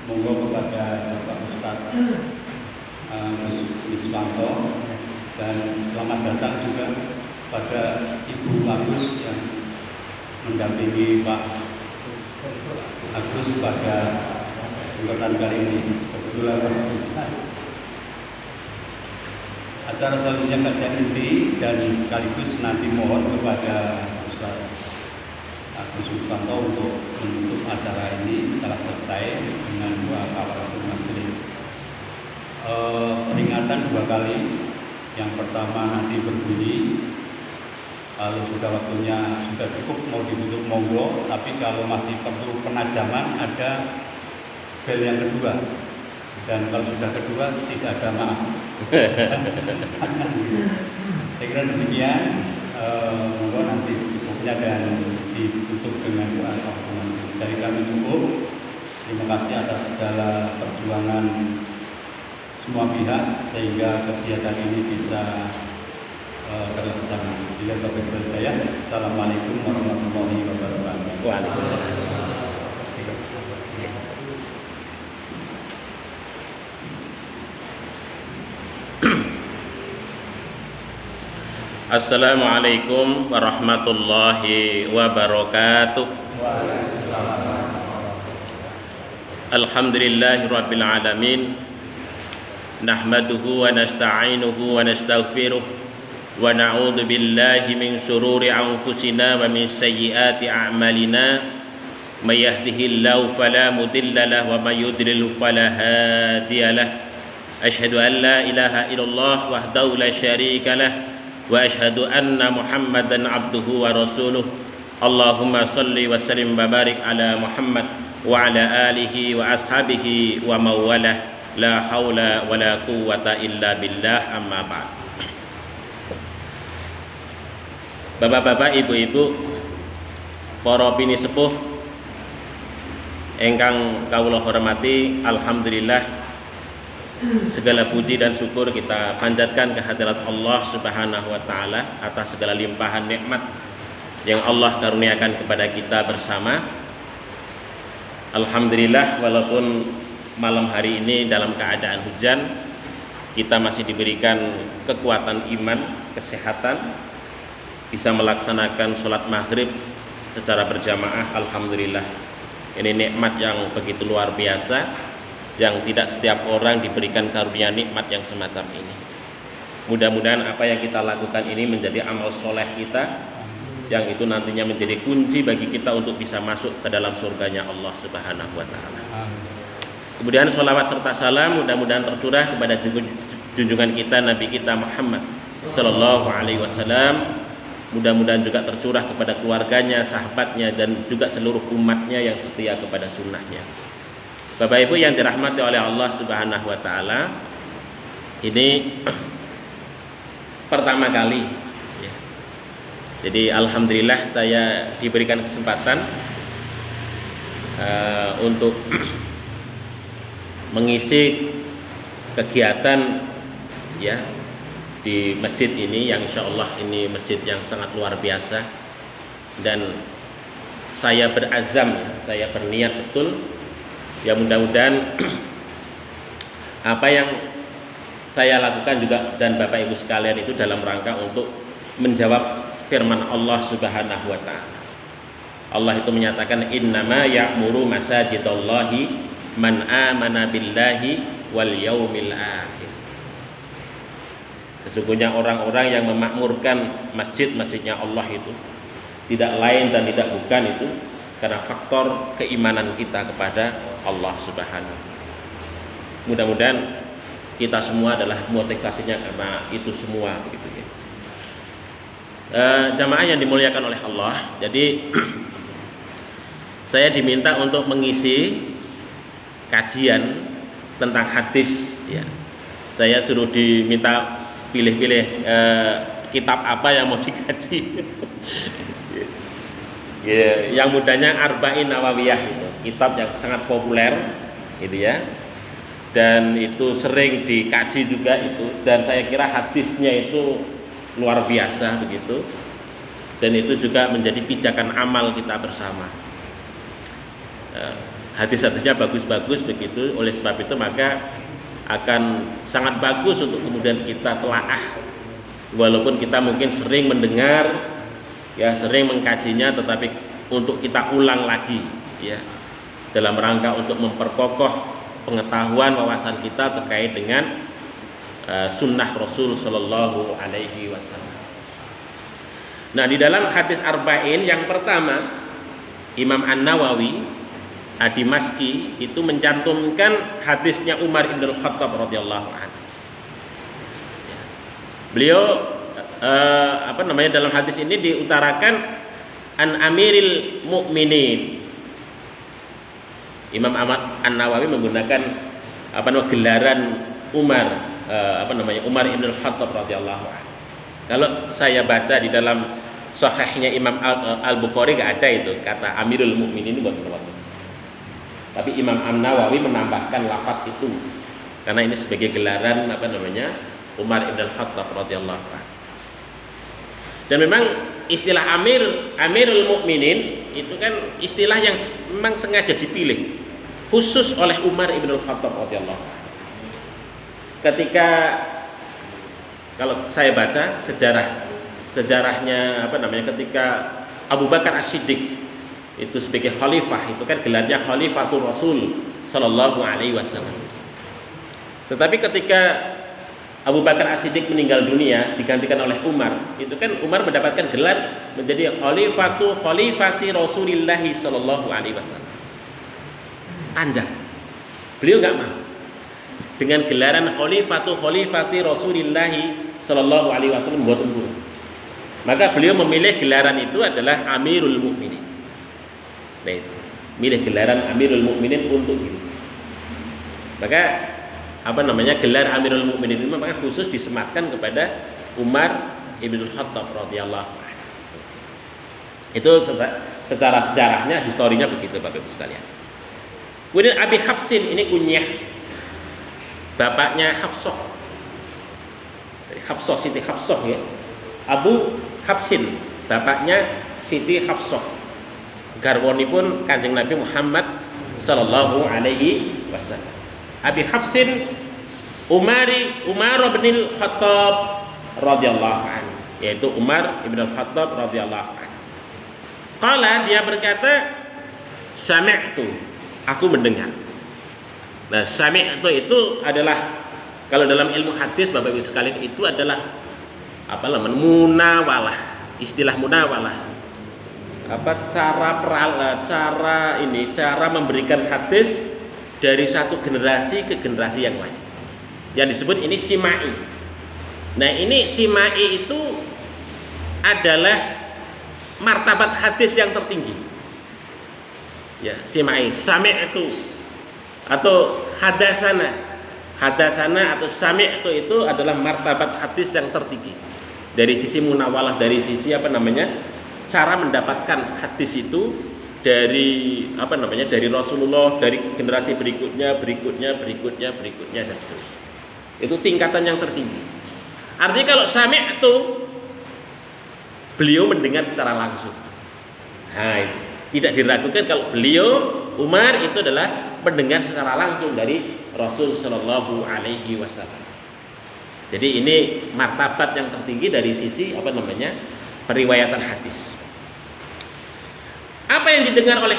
Monggo kepada Bapak Ustadz Miswanto, dan selamat datang juga pada Ibu Agus yang mendampingi Pak Agus pada kesempatan kali ini. Kebetulan acara selanjutnya kajian inti, dan sekaligus nanti mohon kepada Ustaz Agus Miswanto untuk menutup acara ini setelah selesai dengan doa kafaratul majelis. Peringatan 2 kali. Yang pertama nanti berbunyi, kalau sudah waktunya sudah cukup mau ditutup monggo, tapi kalau masih perlu penajaman ada bel yang kedua, dan kalau sudah kedua tidak ada maaf. Saya kira demikian. Monggo nanti secukupnya dan ditutup dengan doa kafaratul majelis. Dari kami cukup. Terima kasih atas segala perjuangan semua pihak sehingga kegiatan ini bisa terlaksana. Bila berkenan saya, Assalamualaikum warahmatullahi wabarakatuh. Waalaikumsalam. Assalamualaikum warahmatullahi wabarakatuh. Alhamdulillahirabbil alamin. Nahmaduhu wa nasta'inuhu wa nastaghfiruh wa na'udzu billahi min shururi anfusina wa min sayyiati a'malina. May yahdihillahu fala mudilla lahu wa may yudlil fala hadiya lahu. Asyhadu an la ilaha illallah wahdahu la syarika lah wa asyhadu anna Muhammadan abduhu wa rasuluh. Allahumma shalli wa sallim wa barik ala Muhammad wa ala alihi wa ashabihi wa mawalah. La haula wa la quwwata illa billah, amma ba'd. Bapak-bapak, ibu-ibu, para bini sepuh ingkang kawula hormati, alhamdulillah segala puji dan syukur kita panjatkan kehadirat Allah Subhanahu wa taala atas segala limpahan nikmat yang Allah karuniakan kepada kita bersama. Alhamdulillah, walaupun malam hari ini dalam keadaan hujan, kita masih diberikan kekuatan iman, kesehatan, bisa melaksanakan sholat maghrib secara berjamaah. Alhamdulillah, ini nikmat yang begitu luar biasa, yang tidak setiap orang diberikan karunia nikmat yang semacam ini. Mudah-mudahan apa yang kita lakukan ini menjadi amal soleh kita, yang itu nantinya menjadi kunci bagi kita untuk bisa masuk ke dalam surganya Allah Subhanahu wa ta'ala. Kemudian sholawat serta salam mudah-mudahan tercurah kepada junjungan kita, Nabi kita Muhammad Sallallahu Alaihi Wasallam. Mudah-mudahan juga tercurah kepada keluarganya, sahabatnya, dan juga seluruh umatnya yang setia kepada sunnahnya. Bapak Ibu yang dirahmati oleh Allah Subhanahu Wa Taala, ini pertama kali ya. Jadi alhamdulillah saya diberikan kesempatan untuk mengisi kegiatan ya di masjid ini, yang insya Allah ini masjid yang sangat luar biasa, dan saya berazam, saya berniat betul ya, mudah-mudahan apa yang saya lakukan juga dan Bapak Ibu sekalian itu dalam rangka untuk menjawab firman Allah Subhanahu wa taala. Allah itu menyatakan innama ya'muru masajidallahi man amana billahi wal yaumil akhir. Sesungguhnya orang-orang yang memakmurkan masjid-masjidnya Allah itu tidak lain dan tidak bukan itu karena faktor keimanan kita kepada Allah Subhanahu. Mudah-mudahan kita semua adalah motivasinya karena itu semua begitu ya. Jamaah yang dimuliakan oleh Allah, jadi saya diminta untuk mengisi kajian tentang hadis ya. Saya suruh diminta pilih-pilih kitab apa yang mau dikaji. Ya, yang mudahnya Arba'in Nawawiyah itu, kitab yang sangat populer gitu ya. Dan itu sering dikaji juga itu, dan saya kira hadisnya itu luar biasa begitu. Dan itu juga menjadi pijakan amal kita bersama. hadis-hadisnya bagus-bagus begitu. Oleh sebab itu maka akan sangat bagus untuk kemudian kita telaah, walaupun kita mungkin sering mendengar, ya sering mengkajinya, tetapi untuk kita ulang lagi, ya, dalam rangka untuk memperkokoh pengetahuan wawasan kita terkait dengan sunnah Rasul Shallallahu Alaihi Wasallam. Nah, di dalam hadis arba'in yang pertama, Imam An-Nawawi Ad-Dimashqi itu mencantumkan hadisnya Umar ibn Khattab radhiyallahu anhu. Beliau dalam hadis ini diutarakan an Amiril Mukminin. Imam Ahmad An-Nawawi menggunakan gelaran Umar Umar ibn Khattab radhiyallahu anhu. Kalau saya baca di dalam sahihnya Imam Al-Bukhari nggak ada itu kata Amirul Mukminin buat waktu. Tapi Imam An-Nawawi menambahkan lafaz itu karena ini sebagai gelaran Umar ibn Khattab radhiyallahu anhu. Dan memang istilah Amirul Mukminin itu kan istilah yang memang sengaja dipilih khusus oleh Umar ibn Khattab radhiyallahu anhu. Ketika kalau saya baca sejarahnya ketika Abu Bakar As-Siddiq itu sebagai khalifah, itu kan gelarnya Khalifatul Rasul Sallallahu Alaihi Wasallam. Tetapi ketika Abu Bakar As-Siddiq meninggal dunia digantikan oleh Umar, itu kan Umar mendapatkan gelar menjadi Khalifati Rasulillah Sallallahu Alaihi Wasallam. Panjang. Beliau nggak mau dengan gelaran Khalifati Rasulillah Sallallahu Alaihi Wasallam buat umur. Maka beliau memilih gelaran itu adalah Amirul Mukminin. Nah, itu milih gelaran Amirul Mukminin untuk itu. Maka gelar Amirul Mukminin itu memang khusus disematkan kepada Umar ibn Khattab radhiyallahu anhu. Itu secara sejarahnya, historinya begitu Bapak Ibu sekalian. Kemudian Abi Hafsin ini kunyah bapaknya Hafsah. Hafsah, Siti Hafsah ya. Abu Hafsin, bapaknya Siti Hafsah. Garwanipun Kanjeng Nabi Muhammad sallallahu alaihi wasallam. Abi Hafsin Umar bin Khattab radhiyallahu anhu, yaitu Umar bin Khattab radhiyallahu anhu. Qala, dia berkata, sami'tu, aku mendengar. Nah, sami'tu itu adalah kalau dalam ilmu hadis Bapak Ibu sekalian itu adalah munawalah, istilah munawalah. Cara memberikan hadis dari satu generasi ke generasi yang lain. Yang disebut ini simai. Nah, ini simai itu adalah martabat hadis yang tertinggi. Ya, simai, sami'tu atau hadasana atau sami'tu itu adalah martabat hadis yang tertinggi. Dari sisi munawalah, dari sisi cara mendapatkan hadis itu dari dari Rasulullah, dari generasi berikutnya dan seterusnya. Itu tingkatan yang tertinggi. Artinya kalau sami'tu, beliau mendengar secara langsung. Nah, itu tidak diragukan kalau beliau Umar itu adalah mendengar secara langsung dari Rasul Shallallahu Alaihi Wasallam. Jadi ini martabat yang tertinggi dari sisi periwayatan hadis. Apa yang didengar oleh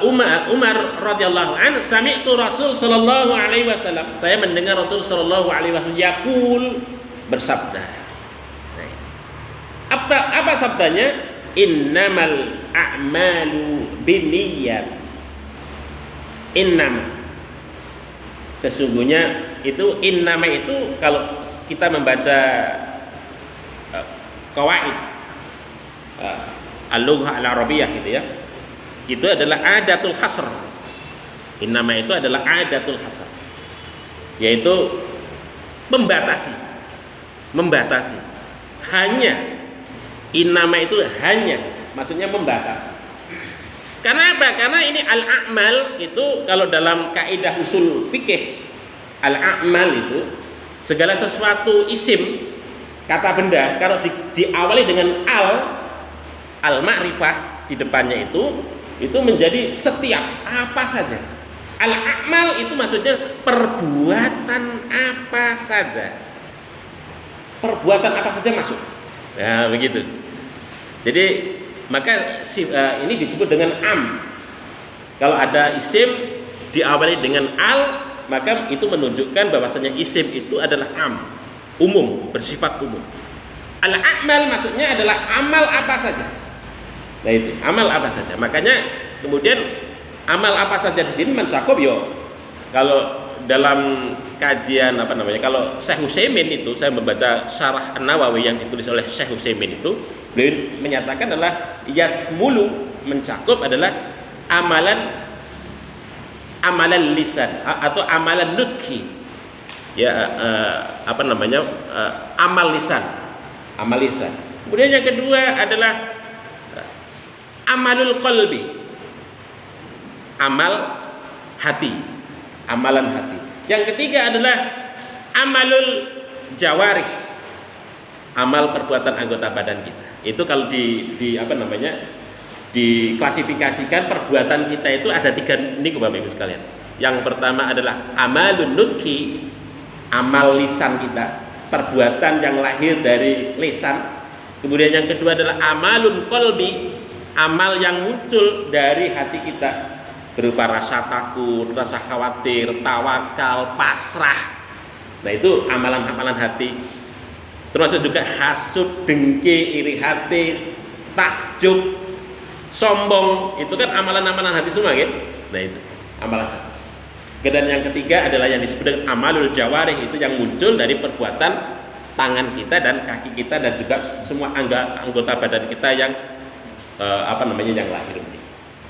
Umar radhiyallahu anhu, sami'tu Rasul sallallahu alaihi wasallam, saya mendengar Rasul sallallahu alaihi wasallam yaqul, bersabda. Nah, apa sabdanya? Innamal a'malu binniyat. Innama, sesungguhnya itu innama itu kalau kita membaca qawaid al-lughah al-arabiyah gitu ya, itu adalah adatul hasr. Innama itu adalah adatul hasr, yaitu membatasi. Hanya, innama itu hanya, maksudnya membatasi. Karena apa? Karena ini al-a'mal itu kalau dalam kaidah usul fikih, al-a'mal itu segala sesuatu isim, kata benda, kalau diawali dengan al-ma'rifah di depannya itu menjadi setiap apa saja. Al-a'mal itu maksudnya perbuatan apa saja. Perbuatan apa saja masuk. Nah, begitu. Jadi maka ini disebut dengan am. Kalau ada isim diawali dengan al, maka itu menunjukkan bahwasanya isim itu adalah am, umum, bersifat umum. Al-a'mal maksudnya adalah amal apa saja. Nah itu, amal apa saja. Makanya kemudian amal apa saja di sini mencakup kalau dalam kajian kalau Syekh Utsaimin itu, saya membaca Syarah An-Nawawi yang ditulis oleh Syekh Utsaimin itu, beliau menyatakan adalah yasmulu, mencakup adalah amalan lisan atau amalan nutki, amal lisan. Kemudian yang kedua adalah amalul qalbi, amalan hati. Yang ketiga adalah amalul jawarih, amal perbuatan anggota badan kita. Itu kalau diklasifikasikan perbuatan kita itu ada 3 ini Bapak Ibu sekalian. Yang pertama adalah amalun nutki, amal lisan kita, perbuatan yang lahir dari lisan. Kemudian yang kedua adalah amalun qalbi, amal yang muncul dari hati kita, berupa rasa takut, rasa khawatir, tawakal, pasrah. Nah itu amalan-amalan hati. Termasuk juga hasud, dengki, iri hati, takjub, sombong. Itu kan amalan-amalan hati semua kan? Nah itu amalan hati. Dan yang ketiga adalah yang disebut dengan amalul jawarih, itu yang muncul dari perbuatan tangan kita dan kaki kita dan juga semua anggota badan kita yang yang lahir.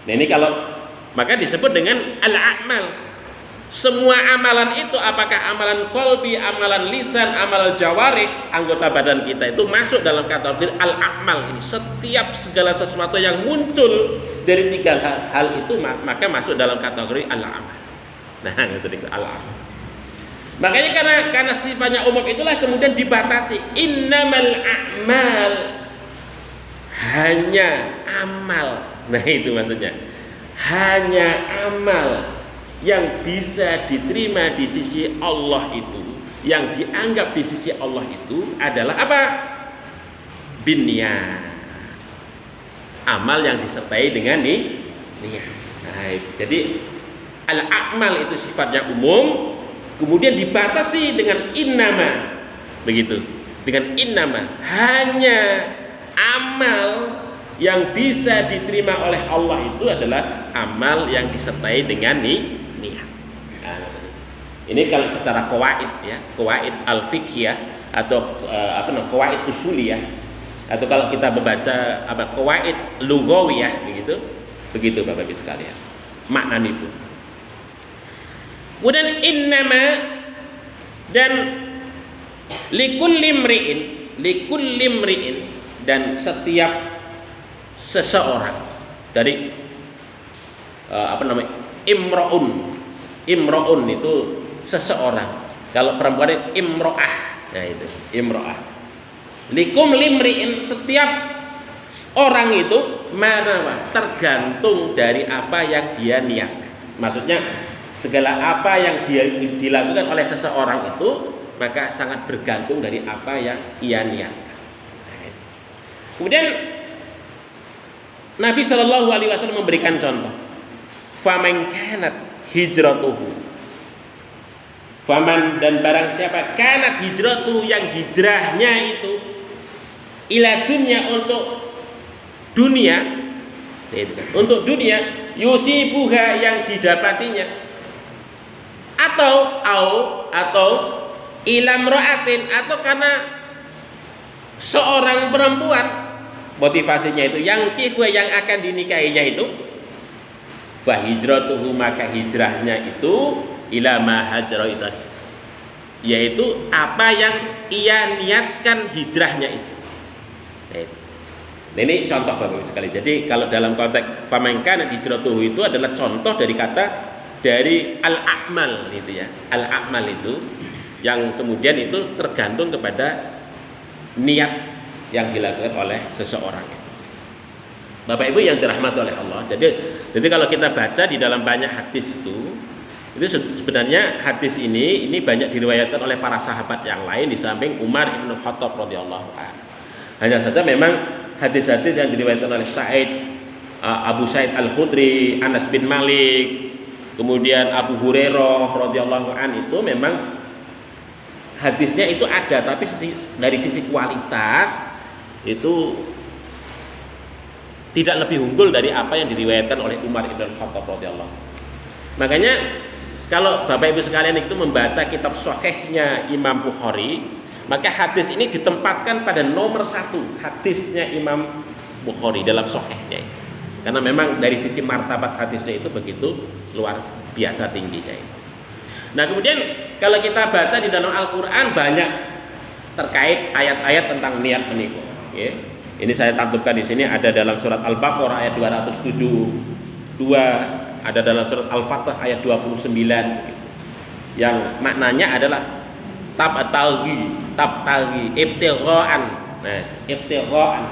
Nah ini maka disebut dengan al-a'mal. Semua amalan itu, apakah amalan qalbi, amalan lisan, amal jawarih, anggota badan kita itu masuk dalam kategori al-a'mal ini. Setiap segala sesuatu yang muncul dari 3 hal itu maka masuk dalam kategori al-a'mal. Nah, itu al-a'mal. Makanya karena sifatnya umum itulah kemudian dibatasi. Innamal a'mal, hanya amal. Nah, itu maksudnya. Hanya amal yang bisa diterima di sisi Allah itu, yang dianggap di sisi Allah itu adalah apa? Binniyat. Amal yang disertai dengan niat. Nah, jadi al-a'mal itu sifatnya umum, kemudian dibatasi dengan innama. Begitu. Dengan innama, hanya amal yang bisa diterima oleh Allah itu adalah amal yang disertai dengan niat. Nah, ini kalau secara qawaid qawaid al-fiqhiyah atau qawaid usuliyah, atau kalau kita membaca qawaid lughawiyah begitu Bapak Ibu sekalian. Maknanya itu. Kemudian innama dan likulli imri'in dan setiap seseorang dari imro'un itu seseorang. Kalau perempuan itu imro'ah. Nah itu imro'ah. Likum limri'in, setiap orang itu tergantung dari apa yang dia niatkan. Maksudnya segala apa yang dia dilakukan oleh seseorang itu maka sangat bergantung dari apa yang ia niatkan. Kemudian Nabi Shallallahu Alaihi Wasallam memberikan contoh, faman kanat hijratuhu, faman dan barang siapa kanat hijratuhu, yang hijrahnya itu ila dunya, untuk dunia, yusibuha, yang didapatinya, atau ilamroatin, atau karena seorang perempuan, motivasinya itu yang akan dinikahinya itu, fa hijratuhu, maka hijrahnya itu ila ma hajra, yaitu apa yang ia niatkan hijrahnya itu. Nah, ini contoh Bapak Ibu sekalian. Jadi kalau dalam konteks faman kana hijratuhu itu adalah contoh dari kata dari al-a'mal itu ya. Al-a'mal itu yang kemudian itu tergantung kepada niat yang dilakukan oleh seseorang. Bapak Ibu yang dirahmati oleh Allah. Jadi kalau kita baca di dalam banyak hadis itu, Itu sebenarnya hadis ini banyak diriwayatkan oleh para sahabat yang lain di samping Umar bin Khattab radhiyallahu anhu. Hanya saja memang hadis-hadis yang diriwayatkan oleh Abu Sa'id Al-Khudri, Anas bin Malik, kemudian Abu Hurairah radhiyallahu anhu itu memang hadisnya itu ada, tapi dari sisi kualitas itu tidak lebih unggul dari apa yang diriwayatkan oleh Umar bin Khattab radhiyallahu anhu. Makanya kalau Bapak Ibu sekalian itu membaca kitab Sahihnya Imam Bukhari, maka hadis ini ditempatkan pada nomor 1 hadisnya Imam Bukhari dalam Sahihnya. Karena memang dari sisi martabat hadisnya itu begitu luar biasa tingginya. Nah, kemudian kalau kita baca di dalam Al-Qur'an banyak terkait ayat-ayat tentang niat menikah. Ya. Ini saya cantumkan di sini, ada dalam surat Al-Baqarah ayat 272, ada dalam surat Al-Fatah ayat 29, yang maknanya adalah tabtaghi ibtigha'an. Nah, ibtigha'an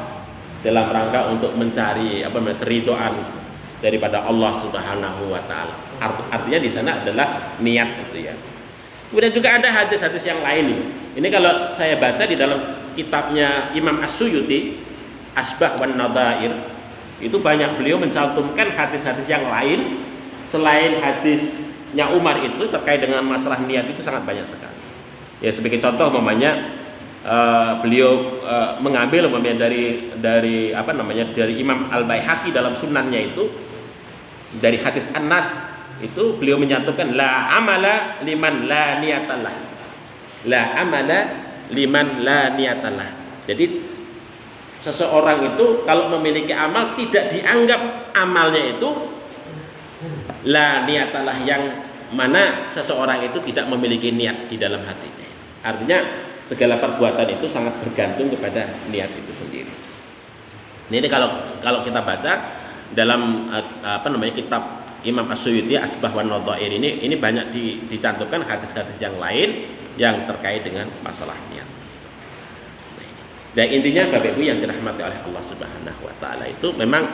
dalam rangka untuk mencari keridhaan daripada Allah Subhanahu wa taala. Artinya di sana adalah niat itu ya. Kemudian juga ada hadis-hadis yang lain. Ini kalau saya baca di dalam kitabnya Imam As-Suyuti, Asbah wan Nadhair, itu banyak beliau mencantumkan hadis-hadis yang lain selain hadisnya Umar itu terkait dengan masalah niat itu sangat banyak sekali. Ya, sebagai contoh umpamanya beliau mengambil umpamanya dari Imam Al-Baihaqi dalam Sunannya itu, dari hadis Anas itu beliau menyantumkan la amala liman la niyatallah. La amala liman la niyatallah. Jadi seseorang itu kalau memiliki amal tidak dianggap amalnya itu la niatalah, yang mana seseorang itu tidak memiliki niat di dalam hatinya. Artinya segala perbuatan itu sangat bergantung kepada niat itu sendiri. Ini kalau kita baca dalam kitab Imam As-Suyuti Asbah wan Nadhair ini banyak dicantumkan hadis-hadis yang lain yang terkait dengan masalah niat. Dan intinya Bapak Ibu yang dirahmati oleh Allah Subhanahu wa taala, itu memang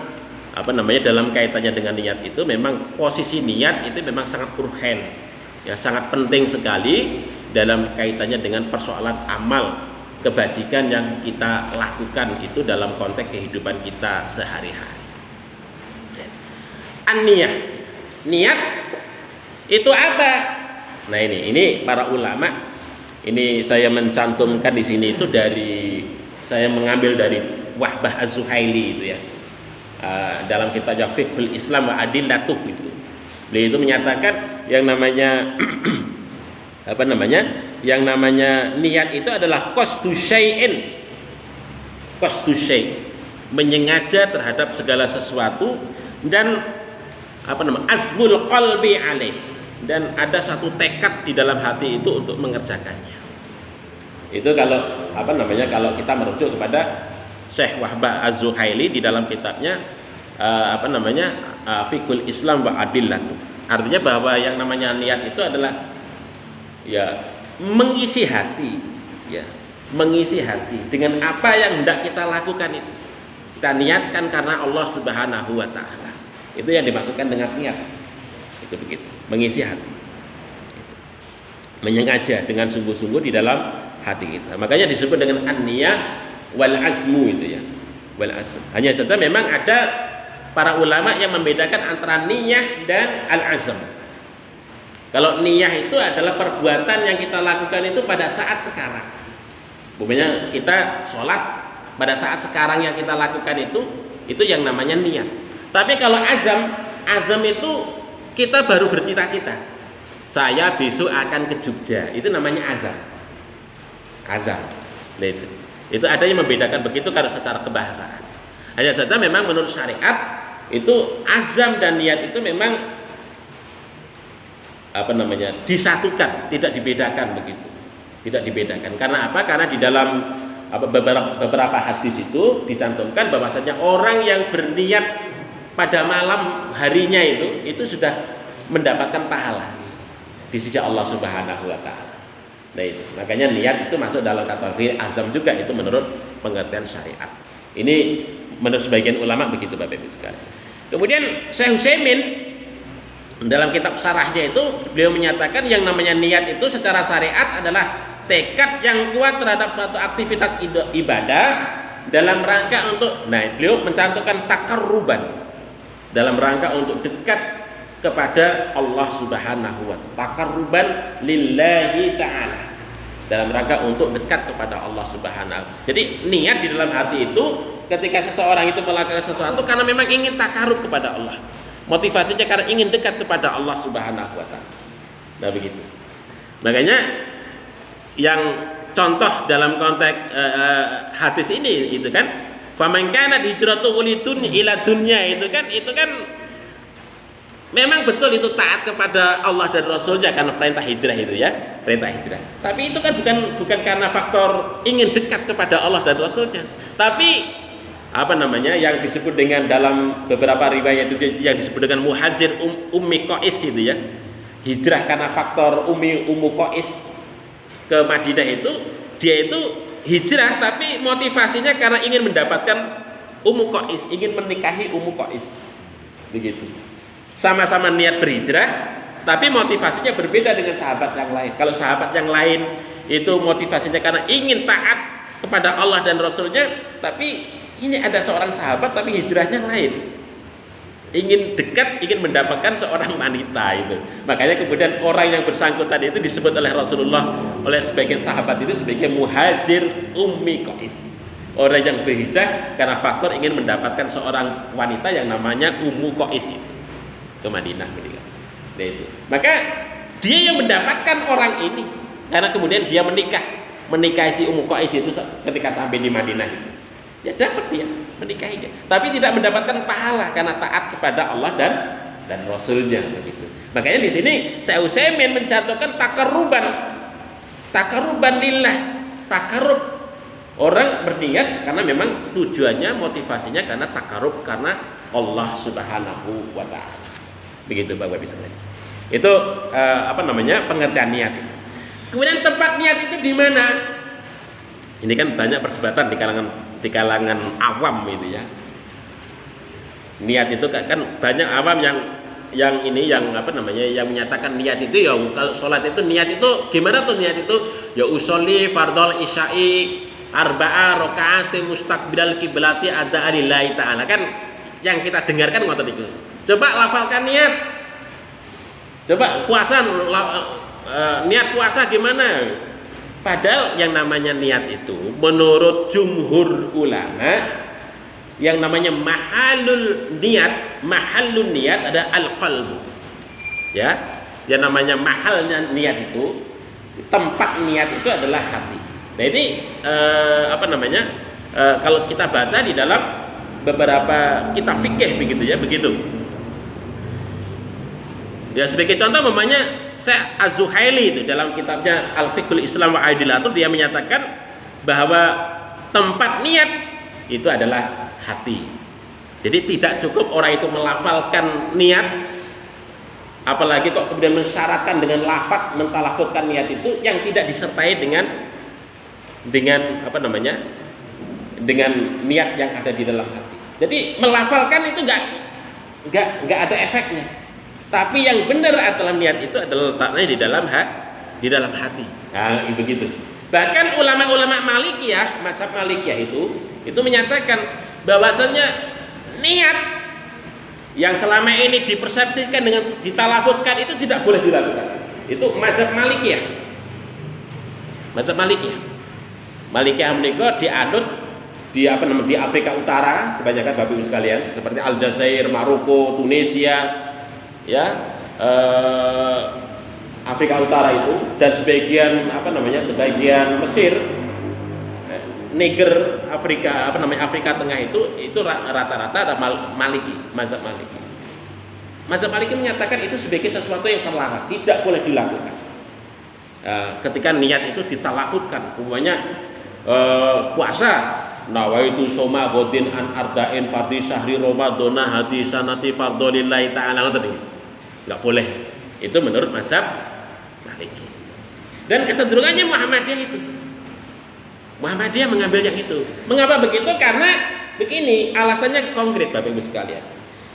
dalam kaitannya dengan niat itu memang posisi niat itu memang sangat urgen, ya, sangat penting sekali dalam kaitannya dengan persoalan amal kebajikan yang kita lakukan itu dalam konteks kehidupan kita sehari-hari. An-niyah, niat itu apa? Nah, ini para ulama, ini saya mencantumkan di sini itu saya mengambil dari Wahbah Az-Zuhaili itu ya, dalam kitabnya Fiqhul Islam wa Adillatuh itu. Beliau itu menyatakan yang namanya yang namanya niat itu adalah qasdu syai'in, menyengaja terhadap segala sesuatu, dan azmul qalbi alaih, dan ada satu tekad di dalam hati itu untuk mengerjakannya. Itu kalau kalau kita merujuk kepada Syekh Wahbah Az-Zuhaili di dalam kitabnya Fiqhul Islam wa Adillatuh. Artinya bahwa yang namanya niat itu adalah ya mengisi hati, ya, mengisi hati dengan apa yang hendak kita lakukan itu. Kita niatkan karena Allah Subhanahu wa taala. Itu yang dimaksudkan dengan niat. Itu begitu, mengisi hati. Menyengaja dengan sungguh-sungguh di dalam hati kita. Makanya disebut dengan an-niyah wal azmu itu ya. Wal azm. Hanya saja memang ada para ulama yang membedakan antara niyah dan al-azm. Kalau niyah itu adalah perbuatan yang kita lakukan itu pada saat sekarang. Umpamanya kita sholat, pada saat sekarang yang kita lakukan itu yang namanya niat. Tapi kalau azam itu kita baru bercita-cita. Saya besok akan ke Jogja, itu namanya azam. Nah, itu ada yang membedakan begitu kalau secara kebahasaan. Hanya saja memang menurut syariat itu azam dan niat itu memang disatukan, tidak dibedakan begitu. Tidak dibedakan. Karena apa? Karena di dalam beberapa hadis itu dicantumkan bahwasanya orang yang berniat pada malam harinya itu sudah mendapatkan pahala di sisi Allah Subhanahu wa taala. Nah, itu. Makanya niat itu masuk dalam kategori azam juga, itu menurut pengertian syariat. Ini menurut sebagian ulama begitu Bapak Ibu sekalian. Kemudian Syekh Utsaimin Dalam kitab syarahnya itu beliau menyatakan yang namanya niat itu secara syariat adalah tekad yang kuat terhadap suatu aktivitas ibadah dalam rangka untuk, nah beliau mencantumkan takarruban, dalam rangka untuk dekat kepada Allah Subhanahu wa ta'ala, takarruban lillahi ta'ala, dalam rangka untuk dekat kepada Allah Subhanahu. Jadi niat di dalam hati itu ketika seseorang itu melakukan sesuatu karena memang ingin takarrub kepada Allah. Motivasinya karena ingin dekat kepada Allah Subhanahu wa ta'ala. Nah begitu. Makanya yang contoh dalam konteks hadis ini itu kan, faman kana hijratuhu ila dunya, itu kan memang betul itu taat kepada Allah dan Rasulnya karena perintah hijrah itu ya, perintah hijrah. Tapi itu kan bukan karena faktor ingin dekat kepada Allah dan Rasulnya. Tapi apa namanya yang disebut dengan dalam beberapa riwayat itu yang disebut dengan muhajir ummi qais itu ya, hijrah karena faktor ummu qais ke Madinah itu, dia itu hijrah tapi motivasinya karena ingin mendapatkan ummu qais, ingin menikahi ummu qais, begitu. Sama-sama niat berhijrah tapi motivasinya berbeda dengan sahabat yang lain. Kalau sahabat yang lain itu motivasinya karena ingin taat kepada Allah dan Rasulnya, tapi ini ada seorang sahabat tapi hijrahnya lain, ingin dekat, ingin mendapatkan seorang wanita itu. Makanya kemudian orang yang bersangkutan itu disebut oleh Rasulullah, oleh sebagian sahabat itu sebagai muhajir ummi qais, orang yang berhijrah karena faktor ingin mendapatkan seorang wanita yang namanya Ummu Qais itu ke Madinah. Nah, itu. Maka dia yang mendapatkan orang ini karena kemudian dia menikahi si Ummu Qais itu ketika sampai di Madinah itu. Ya dapat dia menikahinya, tapi tidak mendapatkan pahala karena taat kepada Allah dan Rasulnya begitu. Makanya di sini Syekh Utsaimin mencantumkan takarruban lillah, takarrub, orang berniat karena memang tujuannya, motivasinya karena takarrub karena Allah Subhanahu wa ta'ala. Begitu Bapak Ibu sekalian. Itu pengertian niat itu. Kemudian tempat niat itu di mana? Ini kan banyak perdebatan di kalangan awam itu ya. Niat itu kan banyak awam yang menyatakan niat itu ya, kalau sholat itu niat itu gimana tuh niat itu? Ya usolli fardhol isya'i arba'a rakaat mustaqbilal kiblati ada lillahi ta'ala, kan yang kita dengarkan ngoten itu. Coba lafalkan niat. Coba puasa niat puasa gimana? Padahal yang namanya niat itu menurut jumhur ulama, yang namanya mahallun niat ada al-qalbu. Ya, yang namanya mahalnya niat itu, tempat niat itu adalah hati. Nah ini kalau kita baca di dalam beberapa kitab fikih begitu ya, begitu. Ya sebagai contoh namanya Syekh Az-Zuhaili itu dalam kitabnya Al-Fiqhul Islam wa Aidilatul, dia menyatakan bahwa tempat niat itu adalah hati. Jadi tidak cukup orang itu melafalkan niat, apalagi kok kemudian mensyaratkan dengan lafaz, mentalafutkan niat itu yang tidak disertai dengan dengan niat yang ada di dalam hati. Jadi melafalkan itu enggak ada efeknya. Tapi yang benar adalah niat itu adalah letaknya di dalam hati. Nah, begitu. Bahkan ulama-ulama Malikiyah, mazhab Malikiyah itu menyatakan bahwasanya niat yang selama ini dipersepsikan dengan ditalafutkan itu tidak boleh dilakukan. Itu mazhab Malikiyah. Mazhab Malikiyah. Malikiyah menika dianut di Afrika Utara, kebanyakan Bapak Ibu sekalian, seperti Aljazair, Maroko, Tunisia, ya, Afrika Utara itu, dan sebagian Mesir, Niger, Afrika Tengah itu rata-rata ada Maliki, mazhab Maliki. Mazhab Maliki menyatakan itu sebagai sesuatu yang terlarang, tidak boleh dilakukan. Ketika niat itu ditalafutkan, umpamanya puasa, nawaitu soma godin an arda'in fardhi syahri ramadhana hadi sanati fardholillahi ta'ala, nggak boleh. Itu menurut mazhab Maliki. Dan kecenderungannya Muhammadiyah mengambil yang itu. Mengapa begitu? Karena begini, alasannya konkret Bapak Ibu sekalian.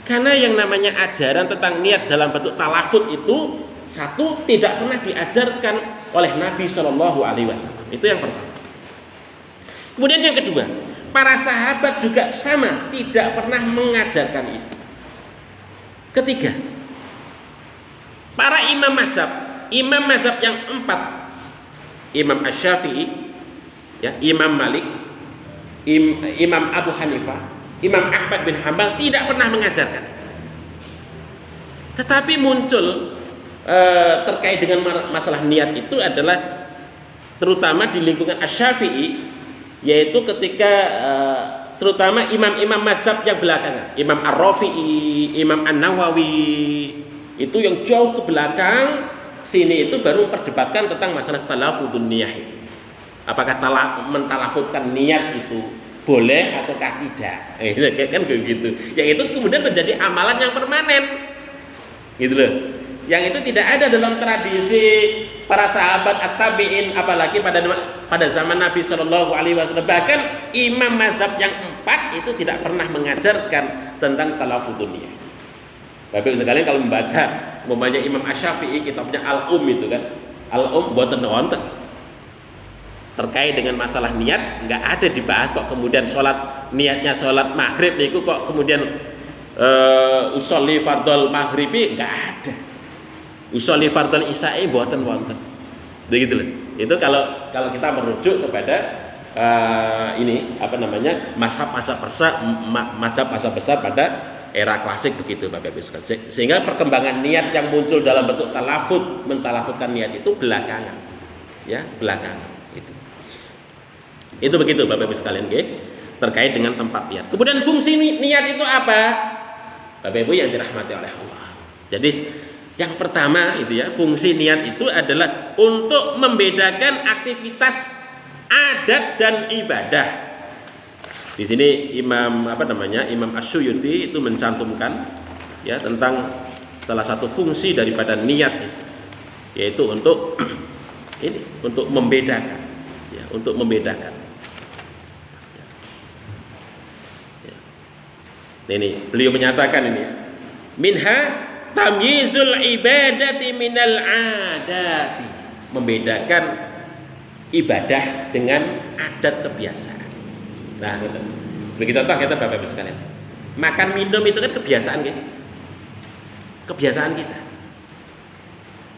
Karena yang namanya ajaran tentang niat dalam bentuk talafut itu satu tidak pernah diajarkan oleh Nabi Shallallahu Alaihi Wasallam. Itu yang pertama. Kemudian yang kedua, para sahabat juga sama, tidak pernah mengajarkan itu. Ketiga, para imam mazhab yang empat, Imam Asy-Syafi'i, ya, Imam Malik, Imam Abu Hanifah, Imam Ahmad bin Hambal tidak pernah mengajarkan. Tetapi muncul terkait dengan masalah niat itu adalah terutama di lingkungan Asy-Syafi'i, yaitu ketika terutama imam-imam mazhab yang belakangan, Imam Ar-Rafi'i, Imam An-Nawawi, itu yang jauh ke belakang sini itu baru memperdebatkan tentang masalah talafudun niyah itu. Apakah mentalafutkan niat itu boleh ataukah tidak? Kan begitu. Yang itu kemudian menjadi amalan yang permanen. Gitu loh. Yang itu tidak ada dalam tradisi para sahabat at-tabi'in, apalagi pada zaman Nabi Shallallahu Alaihi Wasallam. Bahkan imam mazhab yang empat itu tidak pernah mengajarkan tentang talafudun niyah. Bapak Ibu sekalian, kalau membaca umpamanya Imam Asy-Syafi'i kitabnya itu kan, boten wonten terkait dengan masalah niat, nggak ada dibahas kok. Kemudian niatnya sholat maghrib itu kok kemudian usolli fardhol maghribi, nggak ada. Usolli fardhol isya'i boten wonten. Begitu loh. Itu kalau kita merujuk kepada mazhab-mazhab besar pada era klasik begitu Bapak Ibu sekalian. Sehingga perkembangan niat yang muncul dalam bentuk mentalafutkan niat itu belakangan. Ya, belakangan itu. Itu begitu Bapak Ibu sekalian, terkait dengan tempat niat. Kemudian fungsi niat itu apa? Bapak Ibu yang dirahmati oleh Allah. Jadi yang pertama itu ya, fungsi niat itu adalah untuk membedakan aktivitas adat dan ibadah. Di sini Imam Asy-Suyuti itu mencantumkan ya tentang salah satu fungsi daripada niat itu, yaitu untuk untuk membedakan, ya, untuk membedakan. Ya. Ini beliau menyatakan ini, minha tamyizul ibadati minal adati, membedakan ibadah dengan adat kebiasaan. Nah, gitu. Sebagai contoh kita Bapak Ibu sekalian, makan minum itu kan kebiasaan kan? Kebiasaan kita.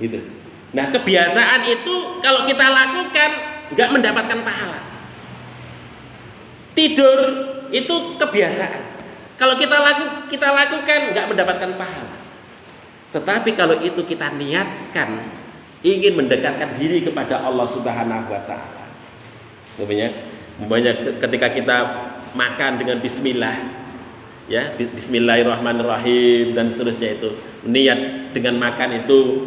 Gitu. Nah, kebiasaan itu kalau kita lakukan nggak mendapatkan pahala. Tidur itu kebiasaan. Kalau kita lakukan nggak mendapatkan pahala. Tetapi kalau itu kita niatkan ingin mendekatkan diri kepada Allah Subhanahu wa taala. Umpamanya ketika kita makan dengan bismillah, ya, bismillahirrahmanirrahim dan seterusnya, itu niat dengan makan itu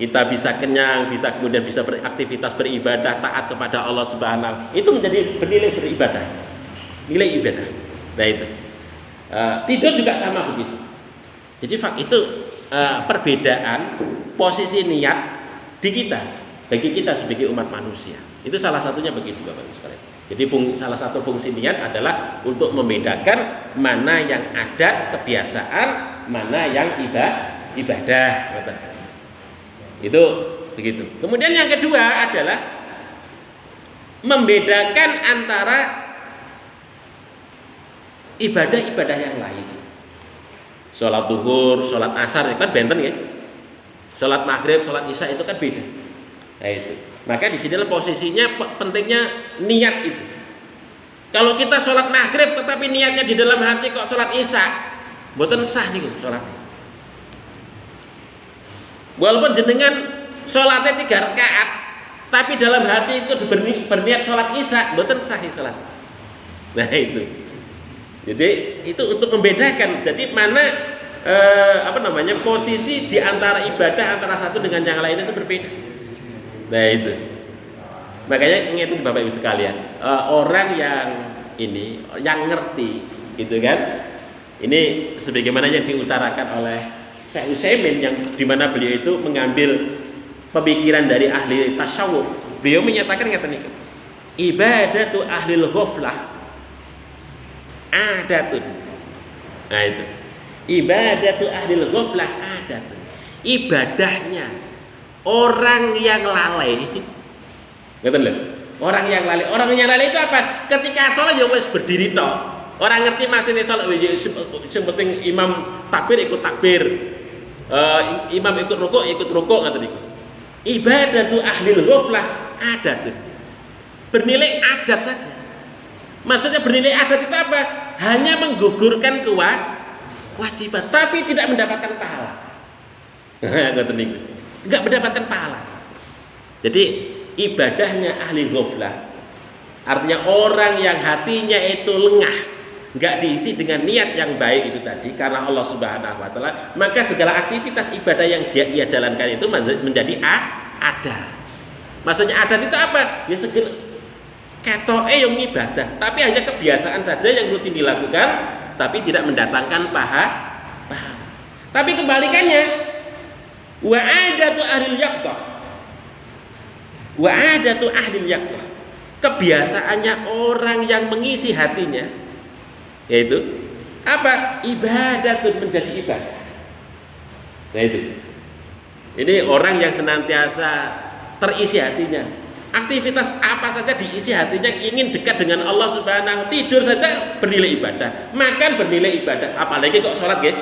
kita bisa kenyang, bisa kemudian bisa beraktivitas beribadah taat kepada Allah Subhanahu, itu menjadi bernilai beribadah, nilai ibadah. Nah itu tidur juga sama begitu. Jadi itu perbedaan posisi niat di kita, bagi kita sebagai umat manusia. Itu salah satunya begitu Bapak Ibu sekalian. Jadi salah satu fungsi niat adalah untuk membedakan mana yang adat kebiasaan, mana yang ibadah. Itu begitu. Kemudian yang kedua adalah membedakan antara ibadah-ibadah yang lain. Sholat zuhur, sholat asar itu kan benten ya. Sholat maghrib, sholat isya itu kan beda. Nah itu. Maka di sini posisinya pentingnya niat itu. Kalau kita sholat maghrib tetapi niatnya di dalam hati kok sholat isya, mboten sah niku sholatnya. Walaupun jenengan sholatnya 3 rakaat, tapi dalam hati itu berniat sholat isya, mboten sah sholat. Nah itu. Jadi itu untuk membedakan. Jadi mana posisi di antara ibadah antara satu dengan yang lain itu berbeda. Nah itu. Makanya ngerti Bapak Ibu sekalian, orang yang ngerti gitu kan. Ini sebagaimana yang diutarakan oleh Syekh Utsaimin, yang dimana beliau itu mengambil pemikiran dari ahli tasawuf. Beliau menyatakan ngeten iki. Ibadatu ahlil ghaflah adatun. Nah itu. Ibadatu ahlil ghaflah adat. Ibadahnya orang yang lalai. Ngerti lho? Orang yang lalai. Orang yang lalai itu apa? Ketika sholat ya wis berdiri tok. Orang ngerti maksudnya sholat yang penting imam takbir ikut takbir. Imam ikut rukuk ngoten niku. Ibadatu ahlil ghaflah adat. Bernilai adat saja. Maksudnya bernilai adat itu apa? Hanya menggugurkan kewajiban, tapi tidak mendapatkan pahala. Enggak mendapatkan pahala. Jadi ibadahnya ahli ghaflah, artinya orang yang hatinya itu lengah, enggak diisi dengan niat yang baik itu tadi karena Allah Subhanahu wa taala, maka segala aktivitas ibadah yang ia jalankan itu menjadi ada. Maksudnya adat itu apa? Ya segala ketoke yang ibadah, tapi hanya kebiasaan saja yang rutin dilakukan, tapi tidak mendatangkan pahala. Tapi kebalikannya, wa'adatu ahlil yaqdah. Wa'adatu ahlil yaqdah. Kebiasaannya orang yang mengisi hatinya, yaitu apa? Ibadatun, menjadi ibadah. Nah itu. Ini orang yang senantiasa terisi hatinya. Aktivitas apa saja diisi hatinya, ingin dekat dengan Allah Subhanahu. Tidur saja bernilai ibadah, makan bernilai ibadah, apalagi kok sholat ya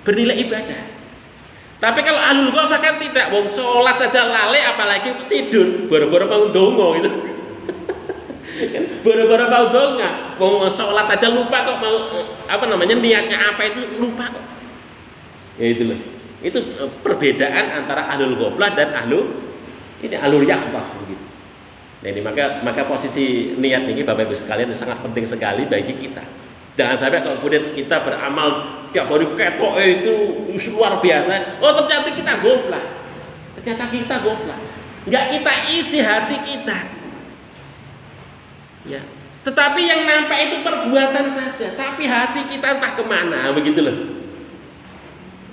bernilai ibadah. Tapi kalau ahlul ghaflah kan tidak, wong sholat saja lalai apalagi tidur, boro-boro mau dongo gitu. Boro-boro mau dongo, wong sholat aja lupa kok mau niatnya apa itu lupa kok. Ya itu loh. Itu perbedaan antara ahlul ghaflah dan ahlul yaqdah begitu. Nah ini maka posisi niat ini Bapak Ibu sekalian sangat penting sekali bagi kita. Jangan sampai kalau kemudian kita beramal tiap hari ketok itu luar biasa. Oh ternyata kita ghaflah. Enggak kita isi hati kita. Ya. Tetapi yang nampak itu perbuatan saja, tapi hati kita entah kemana begitu loh.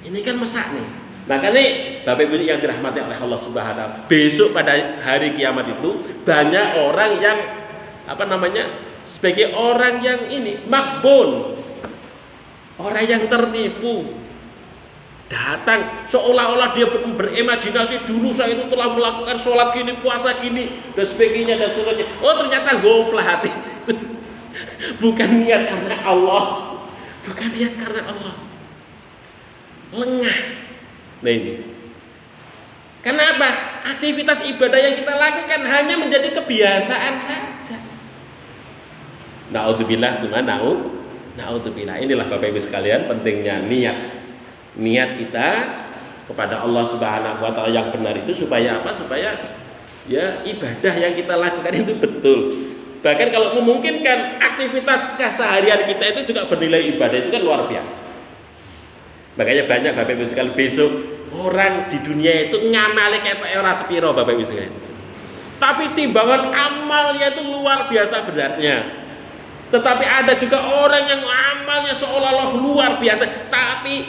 Ini kan mesak nih. Makanya Bapak Ibu yang dirahmati oleh Allah Subhanahu wa taala, besok pada hari kiamat itu banyak orang yang sebagai orang yang ini makbun, orang yang tertipu, datang seolah-olah dia berimajinasi dulu saya itu telah melakukan sholat gini, puasa gini dan sebagainya dan sebagainya. Oh ternyata ghaflah hati. Bukan niat karena Allah, lengah. Nah ini. Karena apa? Aktivitas ibadah yang kita lakukan hanya menjadi kebiasaan saja. Na'udzubillah summa na'udzubillah. Inilah Bapak Ibu sekalian pentingnya niat kita kepada Allah Subhanahu wa taala yang benar itu supaya apa? Supaya ya ibadah yang kita lakukan itu betul. Bahkan kalau memungkinkan aktivitas keseharian kita itu juga bernilai ibadah, itu kan luar biasa. Makanya banyak Bapak Ibu sekalian besok orang di dunia itu ngamali ketok ora sepiro Bapak Ibu sekalian. Tapi timbangan amalnya itu luar biasa beratnya. Tetapi ada juga orang yang amalnya seolah-olah luar biasa, tapi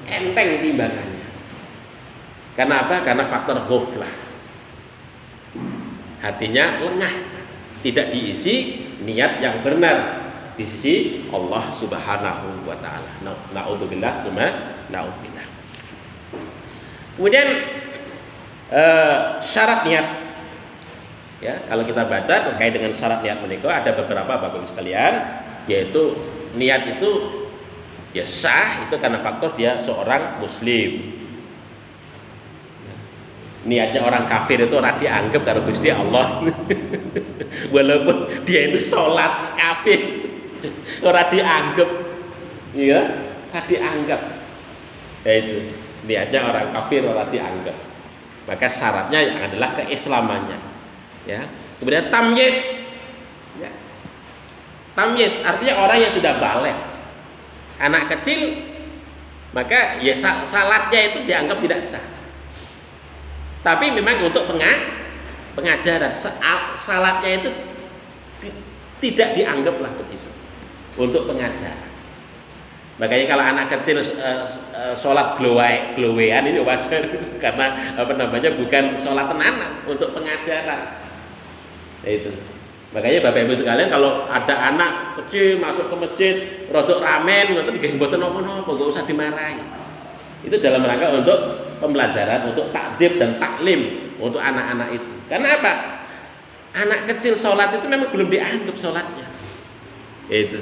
enteng timbangannya. Karena apa? Karena faktor ghaflah. Hatinya lengah, tidak diisi niat yang benar di sisi Allah Subhanahu wa taala. Na'udzubillah summa na'udzubillah. Kemudian syarat niat. Ya, kalau kita baca terkait dengan syarat niat menika ada beberapa Bapak Ibu sekalian, yaitu niat itu ya sah itu karena faktor dia seorang muslim. Niatnya orang kafir itu ora dianggap karo Gusti Allah. Walaupun dia itu sholat kafir, ora dianggap, ya, ora dianggap. Ya itu niatnya orang kafir ora dianggap. Maka syaratnya adalah keislamannya. Ya. Kemudian tamyiz. Ya. Tamyiz artinya orang yang sudah baligh. Anak kecil maka ya salatnya itu dianggap tidak sah. Tapi memang untuk pengajaran salatnya itu tidak dianggaplah begitu untuk pengajaran. Makanya kalau anak kecil sholat glowean ini wajar karena bukan sholat tenanan untuk pengajaran. Nah, itu Makanya Bapak Ibu sekalian, kalau ada anak kecil masuk ke masjid, rodok ramen, ngoten nggih mboten napa-napa, enggak usah dimarahi. Itu dalam rangka untuk pembelajaran, untuk takdib dan taklim untuk anak-anak itu. Karena apa? Anak kecil sholat itu memang belum dianggap sholatnya. Itu.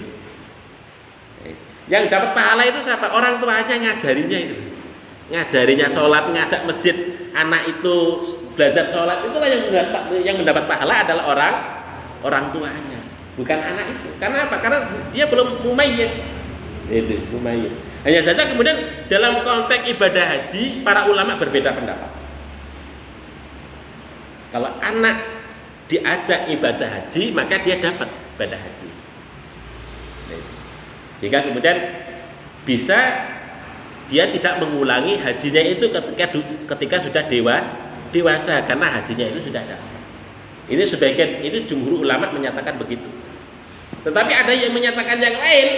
Yang dapat pahala itu siapa? Orang tuanya ngajarinya itu. Ngajarinya sholat, ngajak masjid, anak itu belajar sholat, itulah yang mendapat pahala adalah orang tuanya, bukan anak itu. Karena apa? Karena dia belum mumayyiz. Itu mumayyiz. Hanya saja kemudian dalam konteks ibadah haji para ulama berbeda pendapat. Kalau anak diajak ibadah haji, maka dia dapat ibadah haji. Sehingga kemudian bisa dia tidak mengulangi hajinya itu ketika sudah dewasa, karena hajinya itu sudah dapat. Ini sebagian, itu jumhur ulama menyatakan begitu. Tetapi ada yang menyatakan yang lain.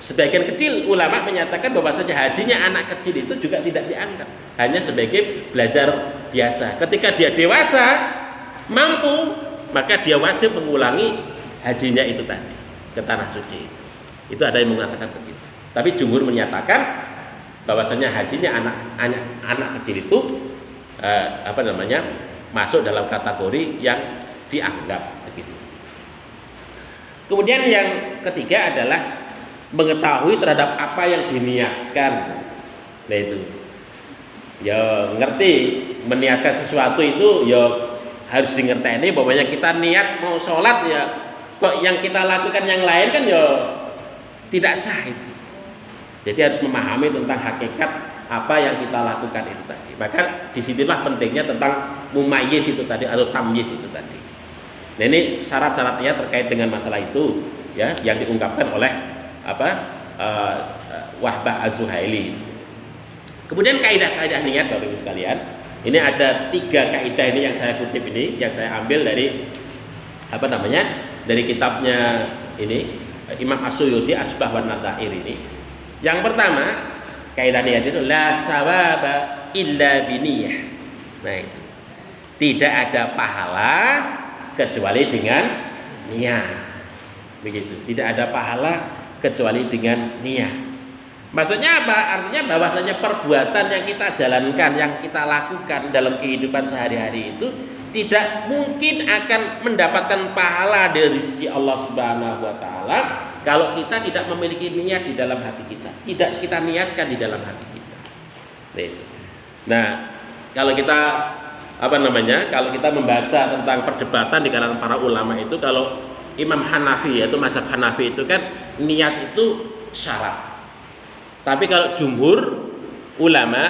Sebagian kecil ulama menyatakan bahwasanya hajinya anak kecil itu juga tidak dianggap, hanya sebagai belajar biasa. Ketika dia dewasa, mampu, maka dia wajib mengulangi hajinya itu tadi ke tanah suci. Itu ada yang mengatakan begitu. Tapi jumhur menyatakan bahwasanya hajinya anak kecil itu masuk dalam kategori yang dianggap begitu. Kemudian yang ketiga adalah mengetahui terhadap apa yang diniatkan. Nah itu, ya ngerti meniatkan sesuatu itu ya harus dingerteni bahwanya kita niat mau sholat ya kok yang kita lakukan yang lain kan ya tidak sah itu. Jadi harus memahami tentang hakikat apa yang kita lakukan itu tadi. Maka disitulah pentingnya tentang mumayyiz itu tadi atau tamyiz itu tadi. Nah ini syarat-syaratnya terkait dengan masalah itu ya yang diungkapkan oleh Wahbah Az-Zuhaili. Kemudian kaidah-kaidah niat Bapak Ibu sekalian. Ini ada 3 kaidah ini yang saya kutip ini, yang saya ambil dari dari kitabnya ini Imam As-Suyuti Asbah wan Nadhair ini. Yang pertama, kaidah niat itu la sawaba illa biniyah. Nah itu. Tidak ada pahala kecuali dengan niat. Begitu. Tidak ada pahala kecuali dengan niat. Maksudnya apa? Artinya bahwasanya perbuatan yang kita jalankan, yang kita lakukan dalam kehidupan sehari-hari itu tidak mungkin akan mendapatkan pahala dari sisi Allah Subhanahu wa taala kalau kita tidak memiliki niat di dalam hati kita. Tidak kita niatkan di dalam hati kita. Nah, kalau kita kalau kita membaca tentang perdebatan di kalangan para ulama itu, kalau Imam Hanafi yaitu mazhab Hanafi itu kan niat itu syarat. Tapi kalau jumhur ulama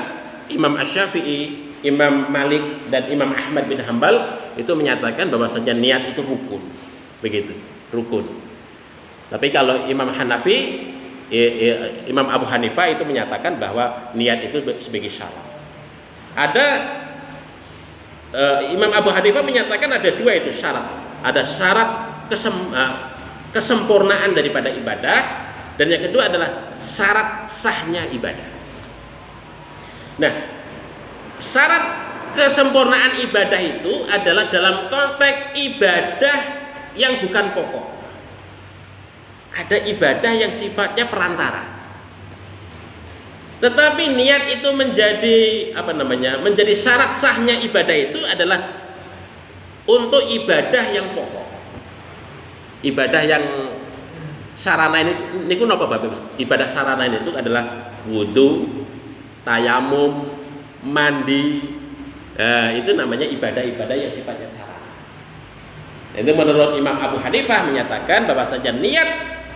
Imam Asy-Syafi'i, Imam Malik dan Imam Ahmad bin Hambal itu menyatakan bahwasanya niat itu rukun. Begitu, rukun. Tapi kalau Imam Hanafi, Imam Abu Hanifah itu menyatakan bahwa niat itu sebagai syarat. Ada Imam Abu Hanifah menyatakan ada 2 itu syarat. Ada syarat kesempurnaan daripada ibadah, dan yang kedua adalah syarat sahnya ibadah. Nah, syarat kesempurnaan ibadah itu adalah dalam konteks ibadah yang bukan pokok. Ada ibadah yang sifatnya perantara. Tetapi niat itu menjadi syarat sahnya ibadah itu adalah untuk ibadah yang pokok. Ibadah yang sarana ini napa Bapak? Ibadah sarana ini itu adalah wudu, tayamum, mandi. Itu namanya ibadah-ibadah yang sifatnya sarana. Itu menurut Imam Abu Hanifah menyatakan bahwasanya niat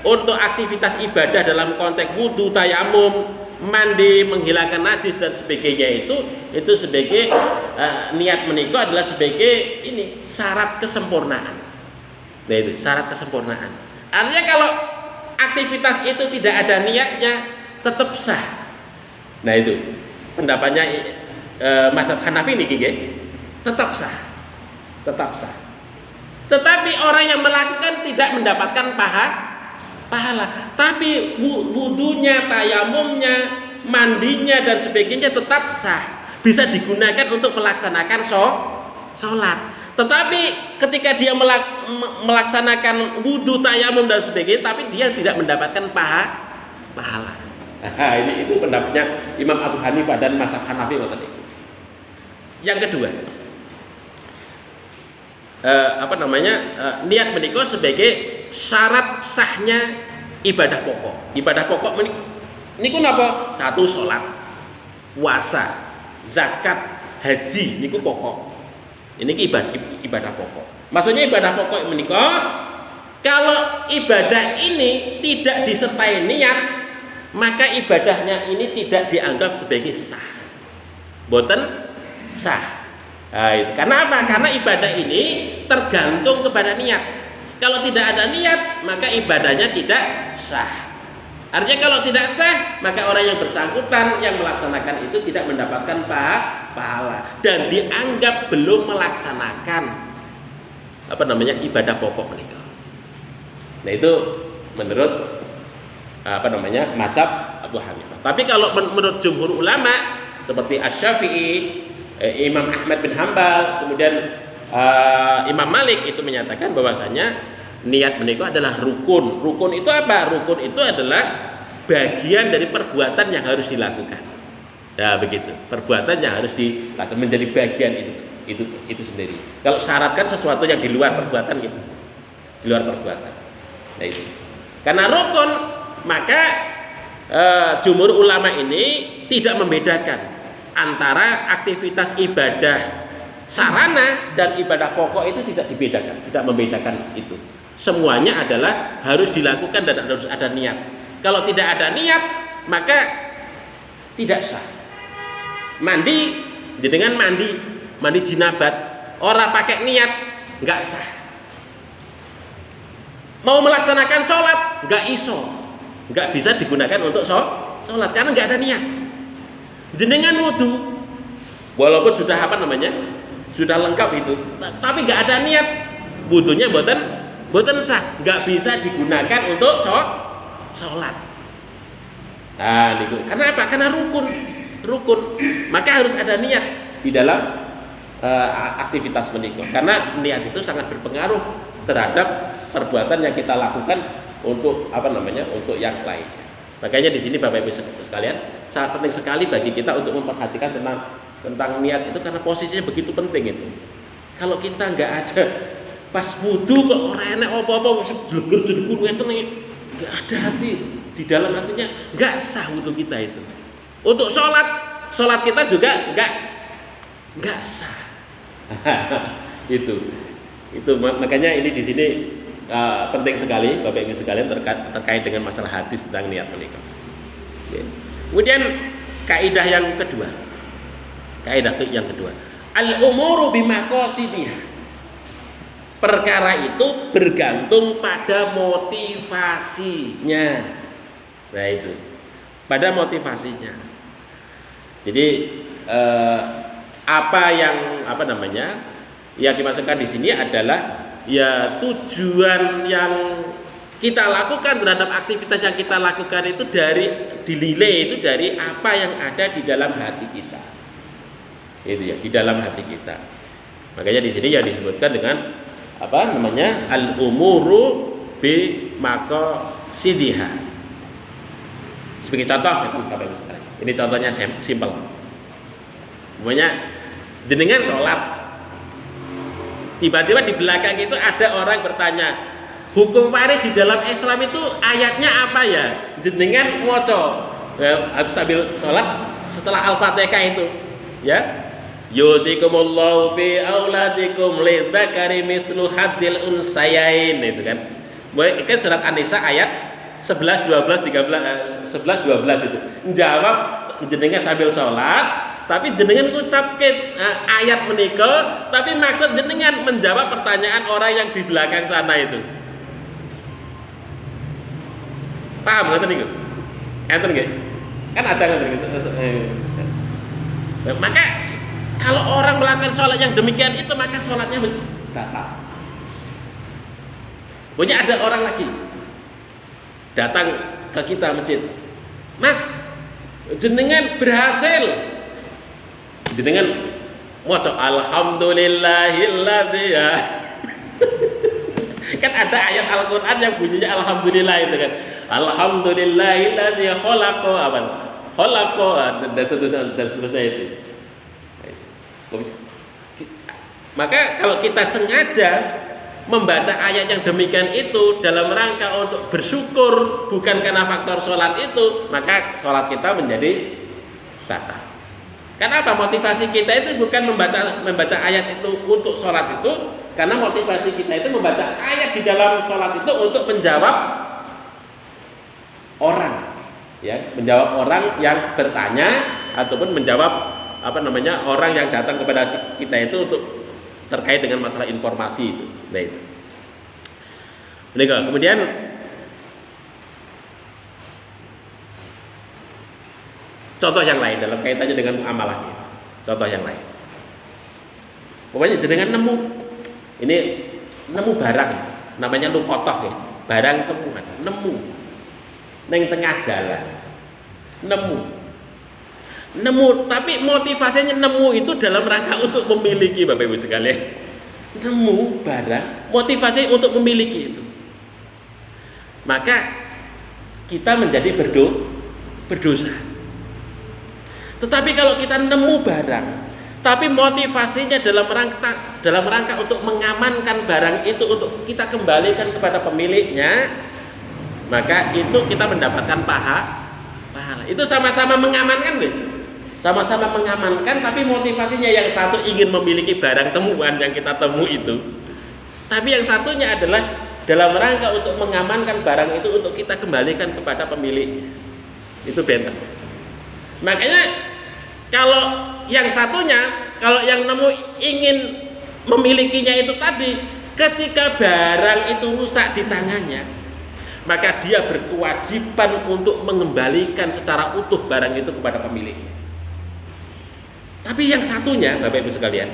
untuk aktivitas ibadah dalam konteks wudu, tayamum, mandi, menghilangkan najis dan sebagainya itu sebagai niat menikah adalah sebagai syarat kesempurnaan. Nah itu syarat kesempurnaan. Artinya kalau aktivitas itu tidak ada niatnya tetap sah. Nah itu pendapatnya mazhab Hanafi ini tetap sah. Tetapi orang yang melakukan tidak mendapatkan pahala. Tapi wudunya, tayamumnya, mandinya dan sebagainya tetap sah. Bisa digunakan untuk melaksanakan sholat. Tetapi ketika dia melaksanakan wudhu, tayamum dan sebagainya, tapi dia tidak mendapatkan pahala. Nah, ini itu pendapatnya Imam Abu Hanifah dan mazhab Hanafi. Yang kedua, niat menika sebagai syarat sahnya ibadah pokok. Ibadah pokok niku napa? Satu, sholat, puasa, zakat, haji niku pokok. Ini ibadah pokok. Maksudnya ibadah pokok menika, kalau ibadah ini tidak disertai niat, maka ibadahnya ini tidak dianggap sebagai sah. Boten sah. Nah, itu. Karena apa? Karena ibadah ini tergantung kepada niat. Kalau tidak ada niat, maka ibadahnya tidak sah. Artinya kalau tidak sah, maka orang yang bersangkutan yang melaksanakan itu tidak mendapatkan pahala dan dianggap belum melaksanakan ibadah pokok menikah. Nah, itu menurut mazhab Abu Hanifah. Tapi kalau menurut jumhur ulama seperti Asy-Syafi'i, Imam Ahmad bin Hambal, kemudian Imam Malik itu menyatakan bahwasanya niat menikah adalah rukun. Rukun itu apa? Rukun itu adalah bagian dari perbuatan yang harus dilakukan. Ya begitu. Perbuatan yang harus dilakukan menjadi bagian itu sendiri. Kalau syaratkan sesuatu yang di luar perbuatan gitu. Di luar perbuatan. Nah itu. Karena rukun, maka jumhur ulama ini tidak membedakan antara aktivitas ibadah sarana dan ibadah pokok itu tidak dibedakan, tidak membedakan itu. Semuanya adalah harus dilakukan dan harus ada niat. Kalau tidak ada niat, maka tidak sah. Mandi, dengan mandi jinabat, orang pakai niat, nggak sah. Mau melaksanakan sholat, nggak iso, nggak bisa digunakan untuk sholat karena nggak ada niat. Jenengan wudu, walaupun sudah sudah lengkap itu, tapi nggak ada niat, wudunya boten sah, nggak bisa digunakan untuk sholat. Nah, itu. Karena apa? Karena rukun. Maka harus ada niat di dalam aktivitas menikah. Karena niat itu sangat berpengaruh terhadap perbuatan yang kita lakukan untuk untuk yang lain. Makanya di sini Bapak Ibu sekalian, sangat penting sekali bagi kita untuk memperhatikan tentang niat itu karena posisinya begitu penting itu. Kalau kita nggak ada pas wudu kok orang enak apa-apa sedulur-sedulur itu nggak ada hati di dalam hatinya, nggak sah wudu kita itu. Untuk sholat kita juga nggak sah. itu makanya ini di sini penting sekali Bapak Ibu sekalian terkait dengan masalah hadis tentang niat menikah. Kemudian kaidah yang kedua, al-umuru bimaqasidiha. Perkara itu bergantung pada motivasinya. Nah itu, pada motivasinya. Jadi yang dimasukkan di sini adalah ya tujuan yang kita lakukan terhadap aktivitas yang kita lakukan itu dinilai itu dari apa yang ada di dalam hati kita. Itu ya, di dalam hati kita. Makanya di sini ya disebutkan dengan al-umuru bi maqasidiha. Sebagai contoh Bapak Ibu sekalian. Ini contohnya simpel. Umpamanya jenengan sholat, tiba-tiba di belakang itu ada orang bertanya, hukum waris di dalam Islam itu ayatnya apa ya? Jenengan ngoco sambil sholat setelah Al-Fatihah itu, ya. Yusikumullahu fi auladikum lidzakari mithlu haddil unsayain, itu kan. Kan surat An-Nisa ayat 11, 12, 13, 11, 12 itu. Jawab jenengan sambil sholat, tapi jenengan ngucapke ayat menika, tapi maksud jenengan menjawab pertanyaan orang yang di belakang sana itu. Paham ngoten niku? Enten nggih? Kan ada ngoten gitu. Maka kalau orang melakukan sholat yang demikian itu, maka sholatnya batal. Pokoknya ada orang lagi datang ke kita masjid, Mas, jenengan berhasil, jenengan Maca alhamdulillahilladzi ya. Kan ada ayat Al-Qur'an yang bunyinya alhamdulillah itu kan. Alhamdulillahilladzi khalaqa apa? Khalaqa dan seterusnya itu. Maka kalau kita sengaja membaca ayat yang demikian itu dalam rangka untuk bersyukur bukan karena faktor sholat itu, maka sholat kita menjadi batal. Kenapa? Motivasi kita itu bukan membaca ayat itu untuk sholat itu, karena motivasi kita itu membaca ayat di dalam sholat itu untuk menjawab orang, ya, menjawab orang yang bertanya ataupun menjawab orang yang datang kepada kita itu untuk terkait dengan masalah informasi itu. Nah itu. Kemudian contoh yang lain dalam kaitannya dengan muamalah. Contoh yang lain. Pokoknya jenengan nemu barang, namanya lukotoh ya, barang temuan, nemu neng tengah jalan, nemu, tapi motivasinya nemu itu dalam rangka untuk memiliki, Bapak Ibu sekalian. Nemu barang, motivasinya untuk memiliki itu. Maka kita menjadi berdosa. Tetapi kalau kita nemu barang, tapi motivasinya dalam rangka untuk mengamankan barang itu untuk kita kembalikan kepada pemiliknya, maka itu kita mendapatkan pahala. Itu sama-sama mengamankan deh. Sama-sama mengamankan, tapi motivasinya yang satu ingin memiliki barang temuan yang kita temu itu, tapi yang satunya adalah dalam rangka untuk mengamankan barang itu untuk kita kembalikan kepada pemilik. Itu beda. Makanya kalau yang satunya, kalau yang nemu ingin memilikinya itu tadi, ketika barang itu rusak di tangannya, maka dia berkewajiban untuk mengembalikan secara utuh barang itu kepada pemiliknya. Tapi yang satunya, Bapak Ibu sekalian,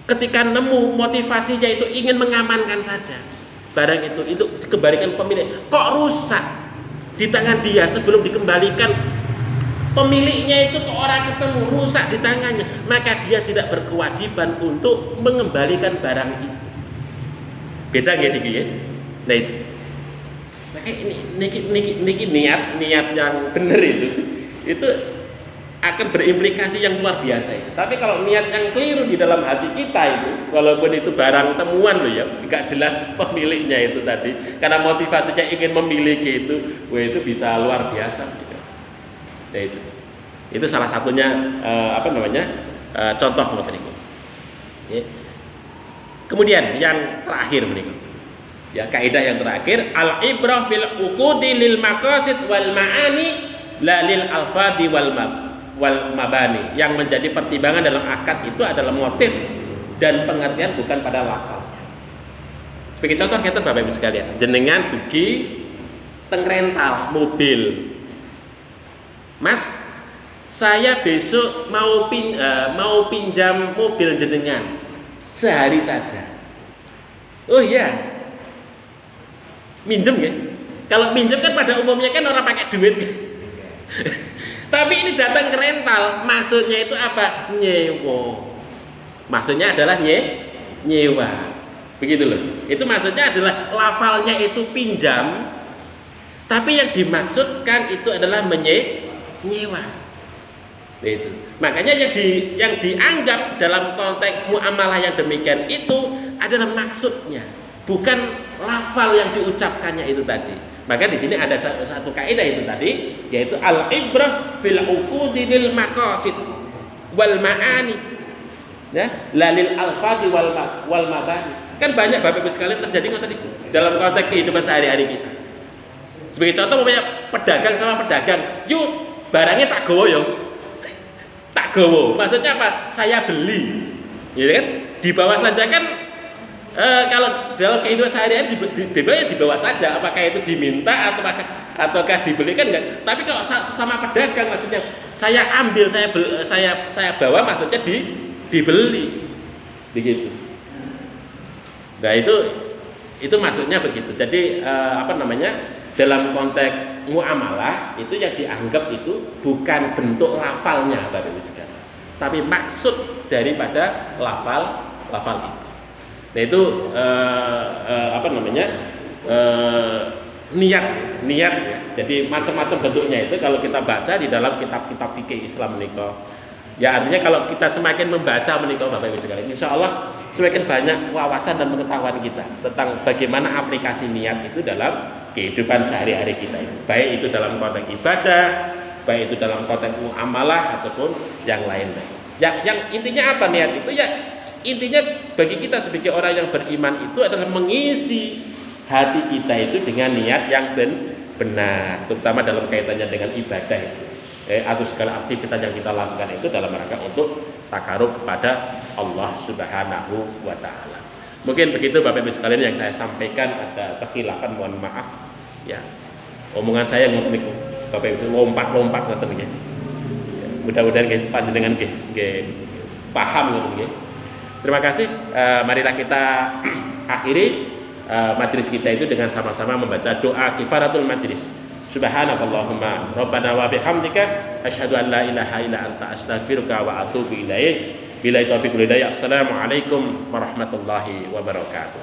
ketika nemu motivasinya itu ingin mengamankan saja barang itu dikembalikan pemilik, kok rusak di tangan dia sebelum dikembalikan pemiliknya itu kok orang ketemu, rusak di tangannya, maka dia tidak berkewajiban untuk mengembalikan barang itu. Beda ya dikit ya. Nah itu. Maka ini niat yang benar itu akan berimplikasi yang luar biasa itu. Tapi kalau niat yang keliru di dalam hati kita itu, walaupun itu barang temuan loh ya, nggak jelas pemiliknya itu tadi, karena motivasinya ingin memiliki itu, itu bisa luar biasa. Gitu. Nah itu salah satunya contoh berikut. Ya. Kemudian yang terakhir berikut. Ya, kaidah yang terakhir, al-ibrah fil uqudi lil maqasid wal ma'ani la lil alfadi wal mabani. Yang menjadi pertimbangan dalam akad itu adalah motif dan pengertian, bukan pada lafalnya. Sebagai contoh kita Bapak Ibu sekalian, jenengan dugi teng rental mobil. Mas, saya besok mau pinjam mobil jenengan sehari saja. Oh iya, minjem ya. Kalau minjem kan pada umumnya kan orang pakai duit. Tapi ini datang ke rental, maksudnya itu apa? Nyewa. Maksudnya adalah nyewa. Begitu loh. Itu maksudnya adalah lafalnya itu pinjam, tapi yang dimaksudkan itu adalah nyewa. Itu. Makanya yang dianggap dalam konteks muamalah yang demikian itu adalah maksudnya, bukan lafal yang diucapkannya itu tadi. Maka di sini ada satu kaidah itu tadi, yaitu al-ibrah fil uqudi lil maqasid wal ma'ani, ya, lalil alfadi wal mabani. Kan banyak Bapak Ibu sekalian terjadi tadi dalam konteks kehidupan sehari-hari kita. Sebagai contoh, pedagang sama pedagang, yuk barangnya tak gowo yo. Tak gowo. Maksudnya apa? Saya beli. Ya kan? Di bawah saja kan. Kalau dalam kehidupan sehari-hari di bawah saja, apakah itu diminta ataukah dibeli kan enggak. Tapi kalau sesama pedagang, maksudnya saya ambil, saya bawa, maksudnya dibeli, begitu. Nah itu maksudnya begitu. Jadi dalam konteks muamalah itu yang dianggap itu bukan bentuk lafalnya, Bapak Ibu sekalian, tapi maksud daripada lafal itu. Nah itu niat ya. Jadi macam-macam bentuknya itu kalau kita baca di dalam kitab-kitab fikih Islam menika. Ya artinya kalau kita semakin membaca menika Bapak Ibu sekalian, insya Allah semakin banyak wawasan dan pengetahuan kita tentang bagaimana aplikasi niat itu dalam kehidupan sehari-hari kita itu. Baik itu dalam konteks ibadah, baik itu dalam konteks muamalah ataupun yang lainnya. Ya, yang intinya apa niat itu ya? Intinya bagi kita sebagai orang yang beriman itu adalah mengisi hati kita itu dengan niat yang benar, terutama dalam kaitannya dengan ibadah itu. Atau segala aktivitas yang kita lakukan itu dalam rangka untuk takarub kepada Allah Subhanahu wa taala. Mungkin begitu Bapak Ibu sekalian yang saya sampaikan, ada kekhilafan mohon maaf ya. Omongan saya ngoten niku Bapak Ibu lompat-lompat ngoten nggih. Mudah-mudahan nggih panjenengan nggih paham ngoten nggih. Terima kasih. Marilah kita akhiri majelis kita itu dengan sama-sama membaca doa kifaratul majelis. Subhanakallahumma rabbana wa bihamdika asyhadu an la ilaha illa anta astaghfiruka wa atubu ilaik. Billahi taufiq wal hidayah. Assalamualaikum warahmatullahi wabarakatuh.